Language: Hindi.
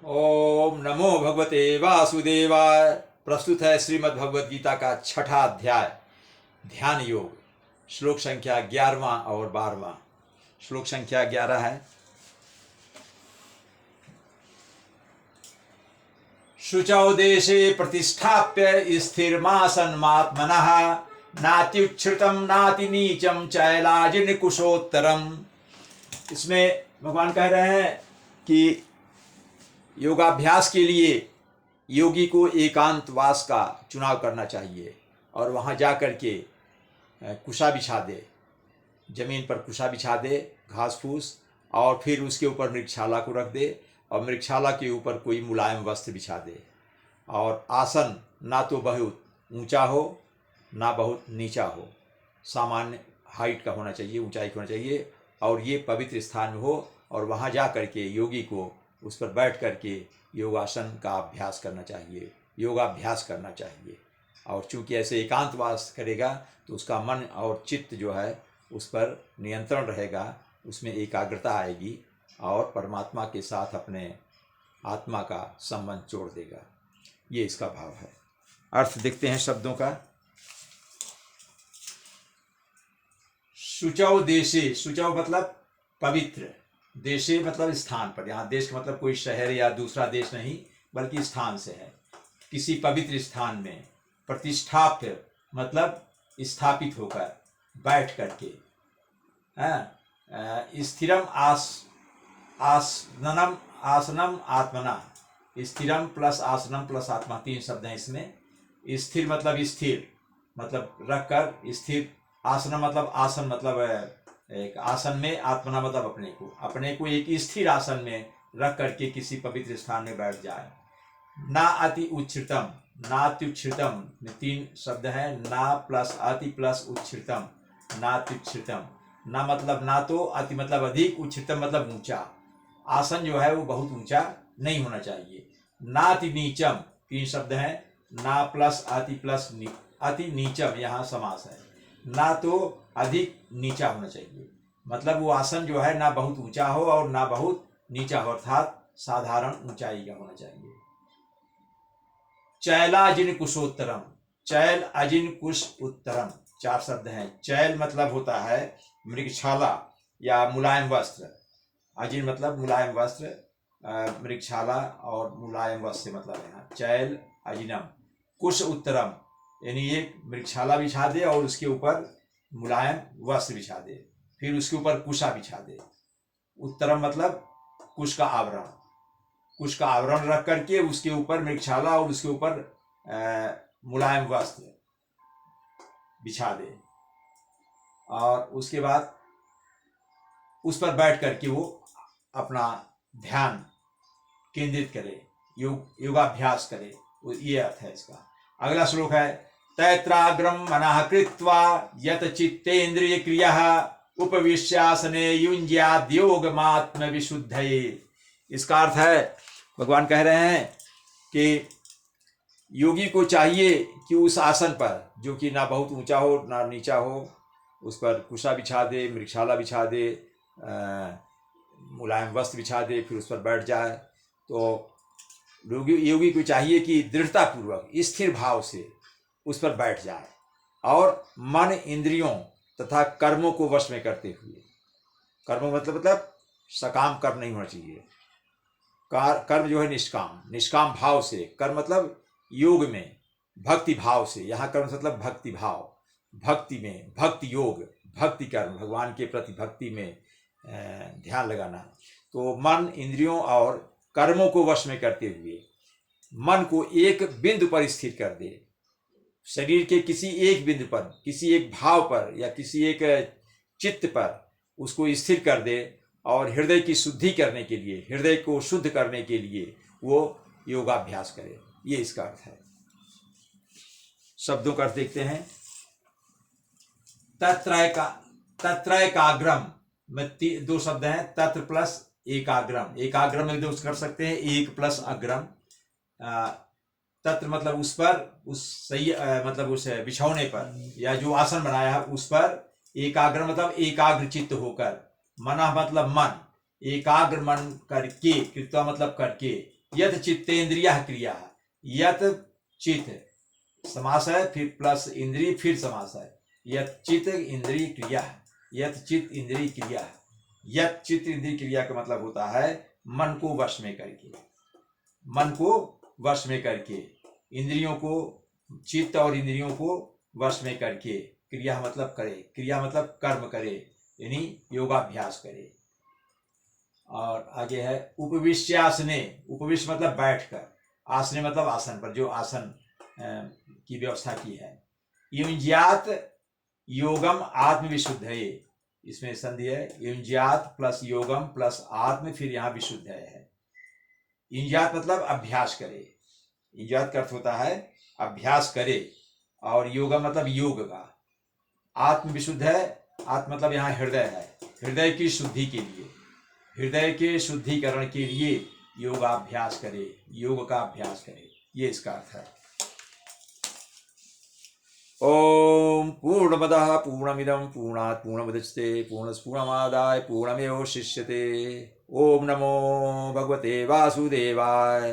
ओम नमो भगवते वासुदेवाय। प्रस्तुत है श्रीमद् भगवद गीता का छठा अध्याय ध्यान योग। श्लोक संख्या 11वां और 12वां। श्लोक संख्या 11 है। शुचौ देशे प्रतिष्ठाप्य स्थिरमासन्मात्मनः नात्युच्छ्रितं नातिनीचं चैलाजिनकुशोत्तरम्। इसमें भगवान कह रहे हैं कि योगाभ्यास के लिए योगी को एकांतवास का चुनाव करना चाहिए और वहाँ जा कर के कुशा बिछा दे, जमीन पर कुशा बिछा दे, घास फूस, और फिर उसके ऊपर मृगशाला को रख दे और मृगशाला के ऊपर कोई मुलायम वस्त्र बिछा दे। और आसन ना तो बहुत ऊंचा हो ना बहुत नीचा हो, सामान्य हाइट का होना चाहिए, ऊंचाई का होना चाहिए, और ये पवित्र स्थान में हो। और वहाँ जा कर के योगी को उस पर बैठ कर के योगासन का अभ्यास करना चाहिए, योगाभ्यास करना चाहिए। और चूँकि ऐसे एकांतवास करेगा तो उसका मन और चित्त जो है उस पर नियंत्रण रहेगा, उसमें एकाग्रता आएगी और परमात्मा के साथ अपने आत्मा का संबंध जोड़ देगा। ये इसका भाव है। अर्थ देखते हैं शब्दों का। शुचौ देशे, शुचौ मतलब पवित्र, देशे मतलब स्थान पर। यहाँ देश का मतलब कोई शहर या दूसरा देश नहीं, बल्कि स्थान से है। किसी पवित्र स्थान में। प्रतिष्ठाप्य मतलब स्थापित होकर, बैठ करके। स्थिरम आसनम आसनम आत्मना। स्थिरम प्लस आसनम प्लस आत्मा, तीन शब्द हैं इसमें। स्थिर मतलब स्थिर, मतलब रख कर स्थिर। आसनम मतलब आसन, मतलब एक आसन में, आत्मना मतलब अपने को एक स्थिर आसन में रख करके किसी पवित्र स्थान में बैठ जाए। ना अति उच्छ्रितम, नात्युच्छ्रितम में तीन शब्द हैं। ना प्लस अति प्लस उच्छ्रितम, नात्युच्छ्रितम। ना मतलब ना तो, अति मतलब अधिक, उच्छ्रितम मतलब ऊंचा। आसन जो है वो बहुत ऊंचा नहीं होना चाहिए। नाति नीचम, तीन शब्द हैं। ना प्लस अति प्लस अति नीचम, यहाँ समास है। ना तो अधिक नीचा होना चाहिए, मतलब वो आसन जो है ना बहुत ऊंचा हो और ना बहुत नीचा हो, अर्थात साधारण ऊंचाई का होना चाहिए। चैलाजिन कुशोत्तरम, चैल अजिन कुश उत्तरम, चार शब्द हैं। चैल मतलब होता है मृगशाला या मुलायम वस्त्र। अजिन मतलब मुलायम वस्त्र, मृगशाला और मुलायम वस्त्र मतलब यहाँ चैल अजिनम। कुश उत्तरम यानी एक मृगशाला बिछा दे और उसके ऊपर मुलायम वस्त्र बिछा दे, फिर उसके ऊपर कुशा बिछा दे। उत्तरम मतलब कुश का आवरण, कुश का आवरण रख करके उसके ऊपर मृगशाला और उसके ऊपर मुलायम वस्त्र बिछा दे, और उसके बाद उस पर बैठ करके वो अपना ध्यान केंद्रित करे, योगाभ्यास करे। ये अर्थ है इसका। अगला श्लोक है तैत्राग्रम मनः कृत्वा यत चित्तेन्द्रिय क्रियः उपविश्यासने युञ्ज्याद् योगमात्म विशुद्धये। इसका अर्थ है, भगवान कह रहे हैं कि योगी को चाहिए कि उस आसन पर, जो कि ना बहुत ऊंचा हो ना नीचा हो, उस पर कुशा बिछा दे, मृगशाला बिछा दे, मुलायम वस्त्र बिछा दे, फिर उस पर बैठ जाए। तो योगी को चाहिए कि दृढ़तापूर्वक स्थिर भाव से उस पर बैठ जाए और मन इंद्रियों तथा कर्मों को वश में करते हुए, कर्म मतलब सकाम कर्म नहीं होना चाहिए, कर्म जो है निष्काम, निष्काम भाव से। कर्म मतलब योग में भक्ति भाव से, यहाँ कर्म मतलब भक्ति भाव, भक्ति में, भक्ति योग, भक्ति कर्म, भगवान के प्रति भक्ति में ध्यान लगाना। तो मन इंद्रियों और कर्मों को वश में करते हुए मन को एक बिंदु पर स्थिर कर दे, शरीर के किसी एक बिंदु पर, किसी एक भाव पर या किसी एक चित्त पर उसको स्थिर कर दे, और हृदय की शुद्धि करने के लिए, हृदय को शुद्ध करने के लिए वो योगाभ्यास करे। ये इसका अर्थ है। शब्दों का अर्थ देखते हैं। तत्रैकाग्रम में दो शब्द हैं, तत्र प्लस एकाग्रम। एकाग्रम में दो कर सकते हैं, एक प्लस अग्रम। तत्र मतलब उस पर, उस सही मतलब उस बिछौने पर या जो आसन बनाया है उस पर। एकाग्र मतलब एकाग्र चित्त होकर। मना मतलब मन, एकाग्र मन करके, कृत्वा मतलब करके, यत चित्तेंद्रिय क्रिया, यत चित्त समास है, फिर प्लस इंद्रिय, फिर समास है। यत चित्त इंद्रिय क्रिया, यत चित्त इंद्रिय क्रिया। यत चित्त इंद्रिय क्रिया का मतलब होता है मन को वश में करके, मन को वश में करके, इंद्रियों को, चित्त और इंद्रियों को वश में करके। क्रिया मतलब करे, क्रिया मतलब कर्म करे, यानी योगाभ्यास करे। और आगे है उपविश्यासने, उपविश्य मतलब बैठकर, आसने मतलब आसन पर, जो आसन की व्यवस्था की है। युंज्यात योगम आत्मविशुद्ध है, इसमें संधि है, युंज्यात प्लस योगम प्लस आत्म, फिर यहाँ विशुद्ध है। युंज्यात मतलब अभ्यास करे, युंज्यात का अर्थ होता है अभ्यास करे, और योगम मतलब योग का। आत्म विशुद्ध है, आत्म मतलब यहाँ हृदय है, हृदय की शुद्धि के लिए, हृदय के शुद्धिकरण के लिए योगाभ्यास करे, योग का अभ्यास करे, ये इसका अर्थ है। ओम पूर्णमदः पूर्णमिदं पूर्णात् पूर्णमुदच्यते पूर्णस्य पूर्णमादाय पूर्णमेवावशिष्यते। ओम नमो भगवते वासुदेवाय।